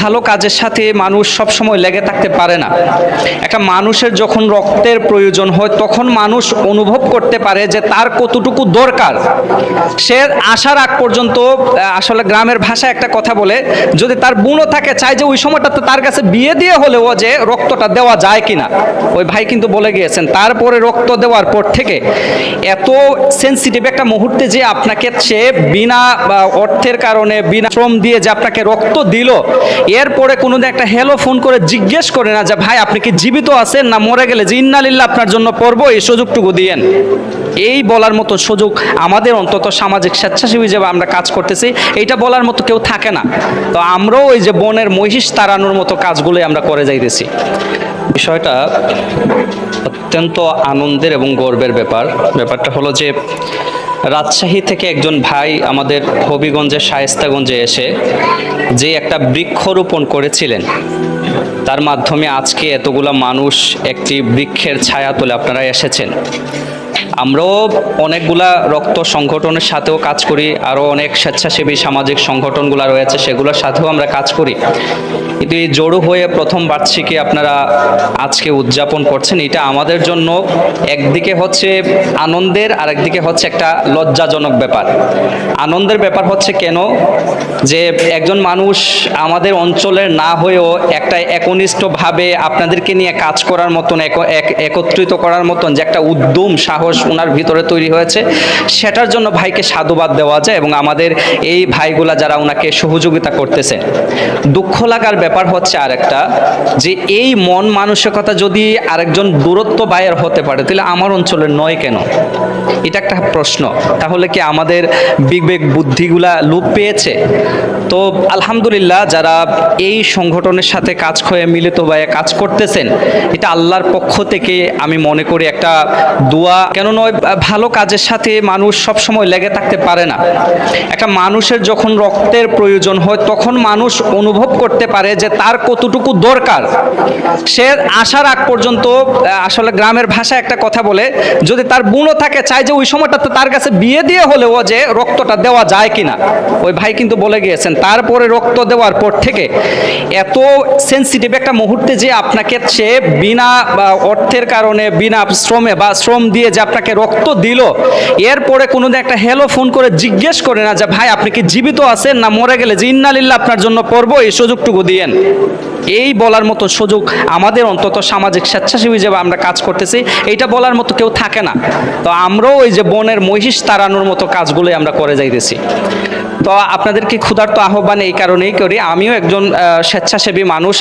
ভালো কাজের সাথে মানুষ সব সময় লেগে থাকতে পারে না। একটা মানুষের যখন রক্তের প্রয়োজন হয় তখন মানুষ অনুভব করতে পারে যে তার কতটুকু দরকার। সে আসার আগ পর্যন্ত আসলে গ্রামের ভাষায় একটা কথা বলে, যদি তার বোনও থাকে চাই যে ওই সময়টাতে তার কাছে বিয়ে দিয়ে হলেও যে রক্তটা দেওয়া যায় কিনা। ওই ভাই কিন্তু বলে গিয়েছেন তারপরে রক্ত দেওয়ার পর থেকে এত সেন্সিটিভ একটা মুহূর্তে যে আপনাকে সে বিনা অর্থের কারণে বিনা শ্রম দিয়ে যে আপনাকে রক্ত দিল, এরপরে কোনোদিন একটা হ্যালো ফোন করে জিজ্ঞেস করে না যে ভাই আপনি কি জীবিত আছেন না মরে গেলে যে ইন্নালিল্লাহ আপনার জন্য পড়বো, এই সুযোগটুকু দিয়েন। এই বলার মতো সুযোগ আমাদের অন্তত সামাজিক স্বেচ্ছাসেবী হিসেবে আমরা কাজ করতেছি, এইটা বলার মতো কেউ থাকে না। তো আমরাও ওই যে বনের মহিষ তাড়ানোর মতো কাজগুলোই আমরা করে যাইতেছি। বিষয়টা অত্যন্ত আনন্দের এবং গর্বের ব্যাপারটা হলো যে রাজশাহী থেকে একজন ভাই আমাদের হবিগঞ্জের শায়েস্তাগঞ্জে এসে যে একটা বৃক্ষরোপণ করেছিলেন, তার মাধ্যমে আজকে এতগুলা মানুষ একটি বৃক্ষের ছায়া তুলে আপনারা এসেছেন। আমরাও অনেকগুলা রক্ত সংগঠনের সাথেও কাজ করি, আরও অনেক স্বেচ্ছাসেবী সামাজিক সংগঠনগুলো রয়েছে সেগুলোর সাথেও আমরা কাজ করি, কিন্তু এই জড়ো হয়ে প্রথম বার্ষিকী আপনারা আজকে উদযাপন করছেন, এটা আমাদের জন্য একদিকে হচ্ছে আনন্দের, আর একদিকে হচ্ছে একটা লজ্জাজনক ব্যাপার। আনন্দের ব্যাপার হচ্ছে কেন যে একজন মানুষ আমাদের অঞ্চলের না হয়েও একটা একনিষ্ঠভাবে আপনাদেরকে নিয়ে কাজ করার মতন একত্রিত করার মতন যে একটা উদ্যম সাহস ওনার ভিতরে তৈরি হয়েছে, সেটার জন্য ভাইকে সাধুবাদ দেওয়া যায়। এবং আমাদের এই ভাইগুলা যারা ওনাকে সহযোগিতা করতেছে, দুঃখ লাগার ব্যাপার হচ্ছে আরেকটা, যে এই মন মানসিকতা যদি আরেকজন দূরত্ব ভাইয়ের হতে পারে তাহলে আমার অঞ্চলের নয় কেন? এটা একটা প্রশ্ন। তাহলে কি আমাদের বিবেক বুদ্ধিগুলা লোপ পেয়েছে? তো আলহামদুলিল্লাহ যারা এই সংগঠনের সাথে কাজ করে মিলিতভাবে কাজ করতেছেন, এটা আল্লাহর পক্ষ থেকে আমি মনে করি একটা দোয়া। কেন নয়, ভালো কাজের সাথে মানুষ সব সময় লেগে থাকতে পারে না। একটা মানুষের যখন রক্তের প্রয়োজন হয় তখন মানুষ অনুভব করতে পারে যে তার কতটুকু দরকার। সে আসার আগ পর্যন্ত আসলে গ্রামের ভাষায় একটা কথা বলে, যদি তার বোনও থাকে চাই যে ওই সময়টাতে তার কাছে বিয়ে দিয়ে হলেও যে রক্তটা দেওয়া যায় কিনা। ওই ভাই কিন্তু বলে গিয়েছেন তারপরে রক্ত দেওয়ার পর থেকে এত সেন্সিটিভ একটা মুহূর্তে যে আপনাকে সে বিনা অর্থের কারণে বিনা শ্রম দিয়ে যে আপনাকে রক্ত দিল, এরপরে কোনোদিন একটা হ্যালো ফোন করে জিজ্ঞেস করে না যে ভাই আপনি কি জীবিত আছেন না মরে গেলে যে ইন্নালিল্লাহ আপনার জন্য পড়বো, এই সুযোগটুকু দিয়েন। এই বলার মতো সুযোগ আমাদের অন্তত সামাজিক স্বেচ্ছাসেবী হিসেবে আমরা কাজ করতেছি, এইটা বলার মতো কেউ থাকে না। তো আমরাও ওই যে বনের মহিষ তাড়ানোর মতো কাজগুলোই আমরা করে যাইতেছি। তো আপনাদেরকে ক্ষুধার্ত আহ্বান এই কারণেই করি, আমিও একজন স্বেচ্ছাসেবী মানুষ।